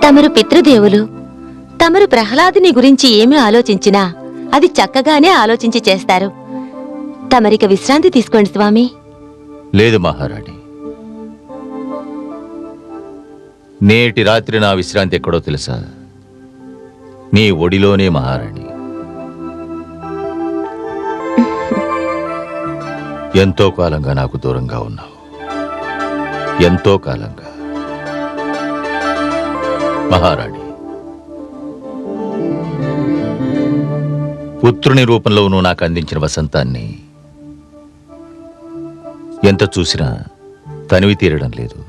తమరు పితృదేవులు. తమరు ప్రహ్లాదుని గురించి ఏమి ఆలోచించినా అది చక్కగానే ఆలోచించి చేస్తారు. తమరిక విశ్రాంతి తీసుకోండి స్వామి. లేదు మహారాణి, నేటి రాత్రి నా విశ్రాంతి ఎక్కడో తెలుసా? నీ ఒడిలోనే మహారాణి. ఎంతో కాలంగా నాకు దూరంగా ఉన్నావు, ఎంతో కాలంగా. మహారాణి, పుత్రుని రూపంలో నువ్వు నాకు అందించిన వసంతాన్ని ఎంత చూసినా తనివి తీరడం లేదు.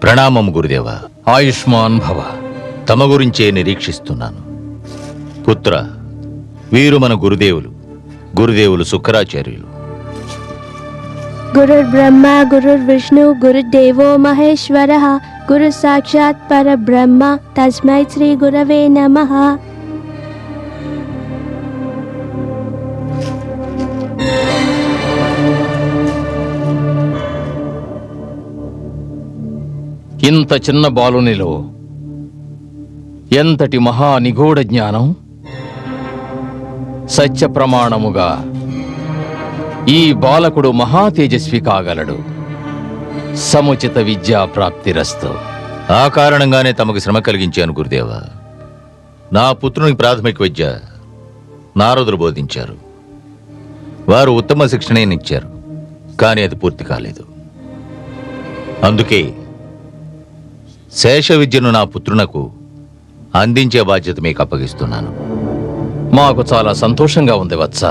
ప్రణామం గురుదేవా. ఆయుష్మాన్ భవ. తమ గురించే నిరీక్షిస్తున్నాను. పుత్ర, వీరు మన గురుదేవులు శుక్రాచార్యులు. గురుర్ బ్రహ్మ గురుర్ విష్ణు గురుదేవో మహేశ్వరః గురు సాక్షాత్ పరబ్రహ్మ తస్మై శ్రీ గురవే నమః. ఇంత చిన్న బాలునిలో ఎంతటి మహా నిగూఢ జ్ఞానం! సత్య ప్రమాణముగా ఈ బాలకుడు మహా తేజస్వి కాగలడు. సముచిత విద్యా ప్రాప్తిరస్తు. ఆ కారణంగానే తమకు శ్రమ కలిగించాను గురుదేవా. నా పుత్రునికి ప్రాథమిక విద్య నారదులు బోధించారు. వారు ఉత్తమ శిక్షణనిచ్చారు, కానీ అది పూర్తి కాలేదు. అందుకే శేష విద్యను నా పుత్రునకు అందించే బాధ్యత మీకు అప్పగిస్తున్నాను. మాకు చాలా సంతోషంగా ఉంది వత్స.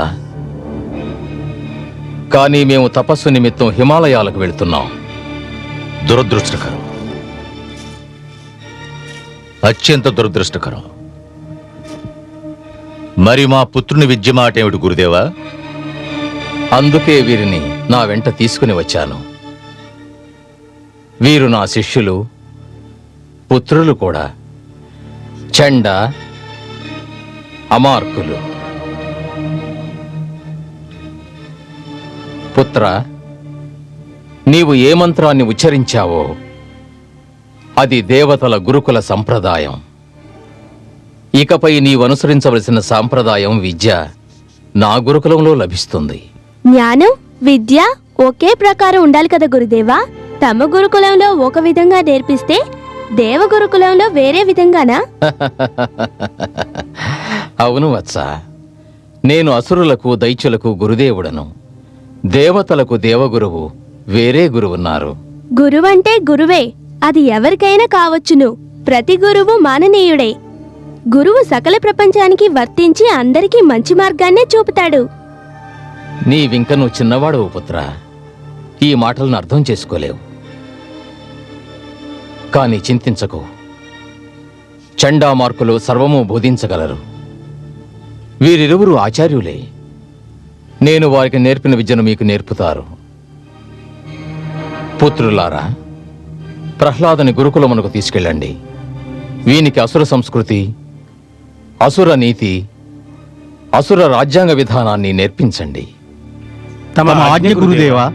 కానీ మేము తపస్సు నిమిత్తం హిమాలయాలకు వెళ్తున్నాం. దురదృష్టకరం, అత్యంత దురదృష్టకరం. మరి మా పుత్రుని విద్య మాట ఏమిటి గురుదేవా? అందుకే వీరిని నా వెంట తీసుకుని వచ్చాను. వీరు నా శిష్యులు, పుత్రులు కూడా. చండ, అమార్కులు. పుత్ర, నీవు ఏ మంత్రాన్ని ఉచ్చరించావో అది దేవతల గురుకుల సంప్రదాయం. ఇకపై నీవు అనుసరించవలసిన సాంప్రదాయం విద్య నా గురుకులంలో లభిస్తుంది. జ్ఞానం విద్య ఒకే ప్రకారం ఉండాలి కదా గురుదేవా? తమ గురుకులంలో ఒక విధంగా నేర్పిస్తే దేవ గురుకులంలో వేరే విధంగానా? అవును వత్స. నేను అసురులకు దైత్యులకు గురుదేవుడను. దేవతలకు దేవగురువు వేరే గురువున్నారు. గురువంటే గురువే, అది ఎవరికైనా కావచ్చును. ప్రతి గురువు మాననీయుడే. గురువు సకల ప్రపంచానికి వర్తించి అందరికీ మంచి మార్గాన్నే చూపుతాడు. నీవింక నువ్వు చిన్నవాడవు పుత్ర, ఈ మాటలను అర్థం చేసుకోలేవు. కానీ చింతించకు, చండామార్కులు సర్వము బోధించగలరు. వీరిరువురు ఆచార్యులే. నేను వారికి నేర్పిన విద్యను మీకు నేర్పుతారు. పుత్రులారా, ప్రహ్లాదుని గురుకులమునకు తీసుకెళ్ళండి. వీనికి అసుర సంస్కృతి, అసుర నీతి, అసుర రాజ్యాంగ విధానాన్ని నేర్పించండి. తమ ఆజ్ఞ గురుదేవా.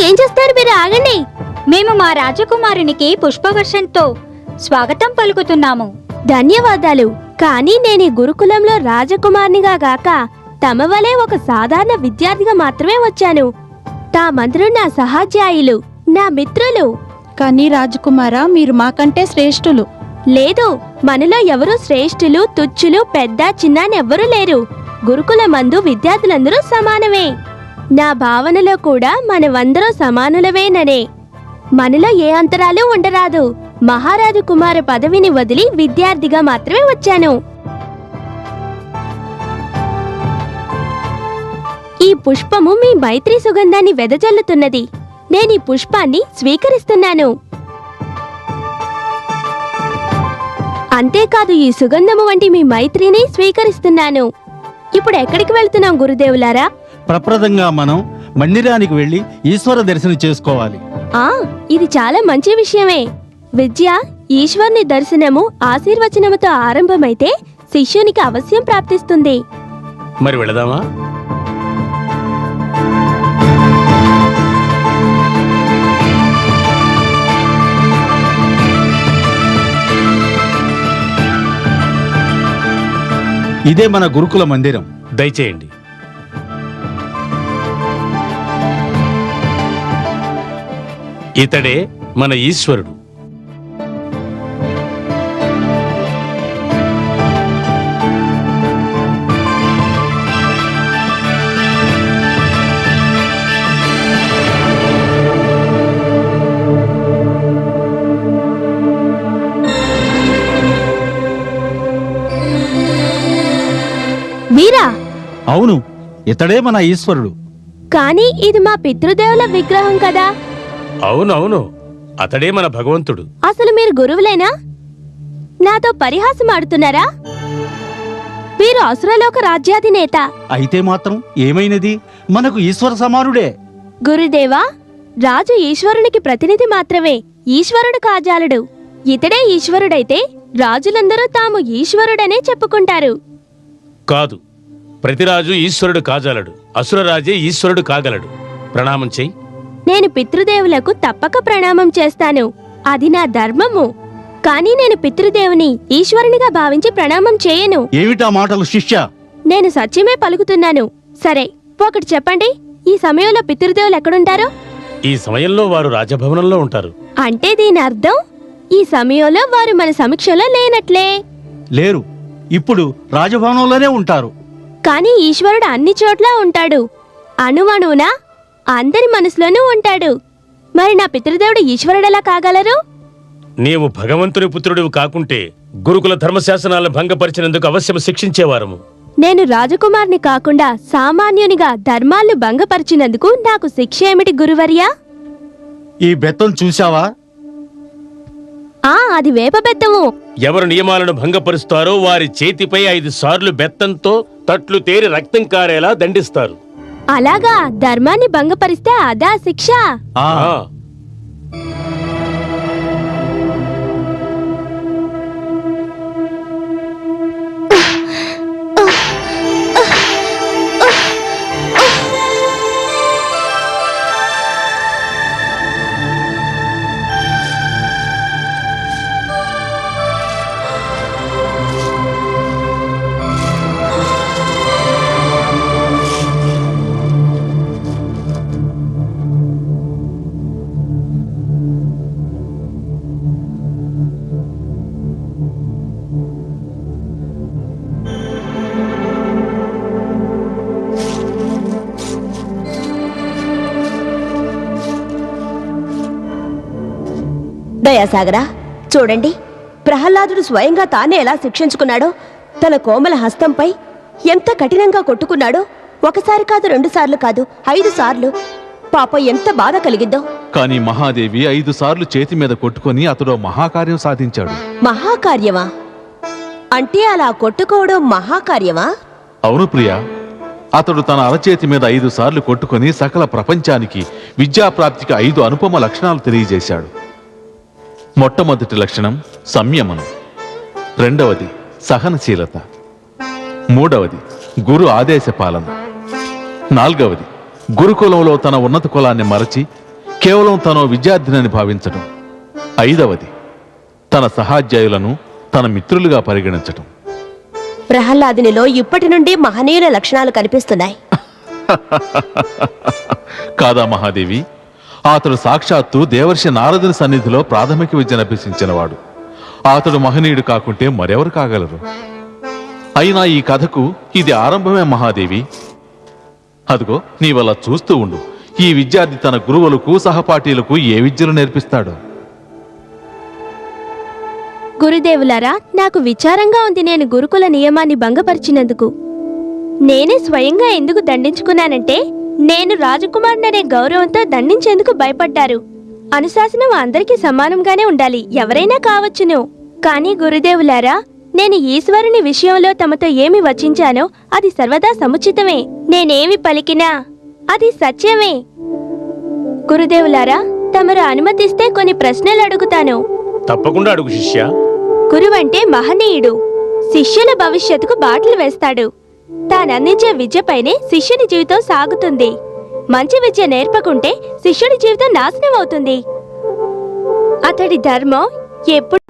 ఏం చేస్తారు మీరు? ఆగండి. మేము మా రాజకుమారునికి పుష్పవర్షంతో స్వాగతం పలుకుతున్నాము. ధన్యవాదాలు. కానీ నేను ఈ గురుకులంలో రాజకుమార్నిగా గాక తమ వలె ఒక సాధారణ విద్యార్థిగా మాత్రమే వచ్చాను. తామందరూ నా సహాధ్యాయులు, నా మిత్రులు. కానీ రాజకుమారా, మీరు మాకంటే శ్రేష్ఠులు. లేదు, మనలో ఎవరూ శ్రేష్ఠులు, తుచ్చులు, పెద్ద చిన్న అని ఎవ్వరూ లేరు. గురుకుల మందు విద్యార్థులందరూ సమానమే. నా భావనలో కూడా మనమందరూ సమానులవేననే. మనలో ఏ అంతరాలు ఉండరాదు. మహారాజు కుమార పదవిని వదిలి విద్యార్థిగా మాత్రమే వచ్చాను. ఈ పుష్పము మీ మైత్రి సుగంధాన్ని వెదజల్లుతున్నది. నేను ఈ పుష్పాన్ని స్వీకరిస్తున్నాను. అంతేకాదు, ఈ సుగంధము వంటి మీ మైత్రిని స్వీకరిస్తున్నాను. ఇప్పుడు ఎక్కడికి వెళ్తున్నాం గురుదేవులారా? ప్రప్రదంగా మనం మందిరానికి వెళ్లి ఈశ్వర దర్శనం చేసుకోవాలి. ఇది చాలా మంచి విషయమే. విద్య, ఈశ్వర్ని దర్శనము ఆశీర్వచనముతో ఆరంభమైతే శిష్యునికి అవశ్యం ప్రాప్తిస్తుంది. మరి వెళదామా? ఇదే మన గురుకుల మందిరం. దయచేయండి. ఇతడే మన ఈశ్వరుడు. వీరా, అవును, ఇతడే మన ఈశ్వరుడు. కానీ ఇది మా పితృదేవుల విగ్రహం కదా. అవునవును, అతడే మన భగవంతుడు. అసలు మీరు గురువులేనా? నాతో పరిహాసం ఆడుతున్నారా? వీరు అసురలోక రాజ్యాధినేత. అయితే మాత్రం ఏమైనది, మనకు ఈశ్వర సమానుడే. గురుదేవా, రాజు ఈశ్వరునికి ప్రతినిధి మాత్రమే, ఈశ్వరుడు కాజాలడు. ఇతడే ఈశ్వరుడైతే రాజులందరూ తాము ఈశ్వరుడనే చెప్పుకుంటారు. కాదు, ప్రతిరాజు ఈశ్వరుడు కాజాలడు. అసురరాజే ఈశ్వరుడు కాగలడు. ప్రణామం చెయ్యి. నేను పితృదేవులకు తప్పక ప్రణామం చేస్తాను. అది నా ధర్మము. కానీ నేను పితృదేవుని ఈశ్వరునిగా భావించి ప్రణామం చేయను. ఏమిటా మాటలు శిష్య? నేను సత్యమే పలుకుతున్నాను. సరే, ఒకటి చెప్పండి, ఈ సమయంలో పితృదేవులు ఎక్కడుంటారు? ఈ సమయంలో వారు రాజభవనంలో ఉంటారు. అంటే దీని అర్థం ఈ సమయంలో వారు మన సమక్షంలో లేనట్లే. లేరు, ఇప్పుడు రాజభవనంలోనే ఉంటారు. కానీ ఈశ్వరుడు అన్ని చోట్ల ఉంటాడు. అణువణువునా అందరి మనసులోనూ ఉంటాడు. మరి నా పితృదేవుడు ఈశ్వరుడెలా కాగలరు? నీవు భగవంతుని పుత్రుడివి కాకుంటే గురుకుల ధర్మశాసనాలను భంగపరిచినందుకు అవశ్యం శిక్షించేవారము. నేను రాజకుమార్ని కాకుండా సామాన్యునిగా ధర్మాలను భంగపరిచినందుకు నాకు శిక్ష ఏమిటి గురువర్యా? ఈ బెత్తం చూశావా? అది వేప బెత్తము. ఎవరు నియమాలను భంగపరుస్తారో వారి చేతిపై 5 సార్లు బెత్తంతో తట్లు తేరి రక్తం కారేలా దండిస్తారు. అలాగా, ధర్మాన్ని భంగపరిస్తే అదా శిక్ష? ఆ, దయాసాగరా, చూడండి, ప్రహ్లాదుడు స్వయంగా తానే ఎలా శిక్షించుకున్నాడో, తన కోమల హస్తంపై ఎంత కఠినంగా కొట్టుకున్నాడో. ఒకసారి కాదు, 2 సార్లు కాదు, 5 సార్లు. పాప ఎంత బాధ కలిగిందో. కాని మహాదేవి 5 సార్లు చేతి మీద కొట్టుకొని అతడు మహాకార్యం సాధించాడు. మహాకార్యమా? అంటే అలా కొట్టుకోవడం మహాకార్యమా? అవును ప్రియా, అతడు తన అరచేతి మీద 5 సార్లు కొట్టుకొని సకల ప్రపంచానికి విద్యాప్రాప్తికి 5 అనుపమ లక్షణాలు తెలియజేశాడు. మొట్టమొదటి లక్షణం సంయమనం, రెండవది సహనశీలత, మూడవది గురు ఆదేశ పాలన, నాలుగవది గురుకులంలో తన ఉన్నత కులాన్ని మరచి కేవలం తన విద్యార్థిని భావించటం, ఐదవది తన సహాధ్యాయులను తన మిత్రులుగా పరిగణించటం. ప్రహ్లాదునిలో ఇప్పటి నుండి మహనీయుల లక్షణాలు కనిపిస్తున్నాయి. కాదా మహాదేవి? అతడు సాక్షాత్తు దేవర్షి నారదుని సన్నిధిలో ప్రాథమిక విద్యను అభ్యసించినవాడు. అతడు మహనీయుడు కాకుంటే మరెవరు కాగలరు? అయినా ఈ కథకు ఇది ఆరంభమే మహాదేవి. అదిగో నీవలా చూస్తూ ఉండు. ఈ విద్యార్థి తన గురువులకు సహపాఠీలకు ఏ విద్యలు నేర్పిస్తాడో. గురుదేవులారా, నాకు విచారంగా ఉంది నేను గురుకుల నియమాన్ని భంగపరిచినందుకు. నేనే స్వయంగా ఎందుకు దండించుకున్నానంటే నేను రాజకుమారుననే గౌరవంతో దండించేందుకు భయపడ్డారు. అనుశాసనం అందరికీ సమానంగానే ఉండాలి, ఎవరైనా కావచ్చును. కానీ గురుదేవులారా, నేను ఈశ్వరుని విషయంలో తమతో ఏమి వచించానో అది సర్వదా సముచితమే. నేనేమి పలికినా అది సత్యమే. గురుదేవులారా, తమరు అనుమతిస్తే కొన్ని ప్రశ్నలు అడుగుతాను. తప్పకుండా అడుగు శిష్య. గురువంటే మహనీయుడు, శిష్యుల భవిష్యత్తుకు బాటలు వేస్తాడు. తానందించే విద్యపైనే శిష్యుని జీవితం సాగుతుంది. మంచి విద్య నేర్పకుంటే శిష్యుడి జీవితం నాశనం అవుతుంది. అతడి ధర్మం ఎప్పుడు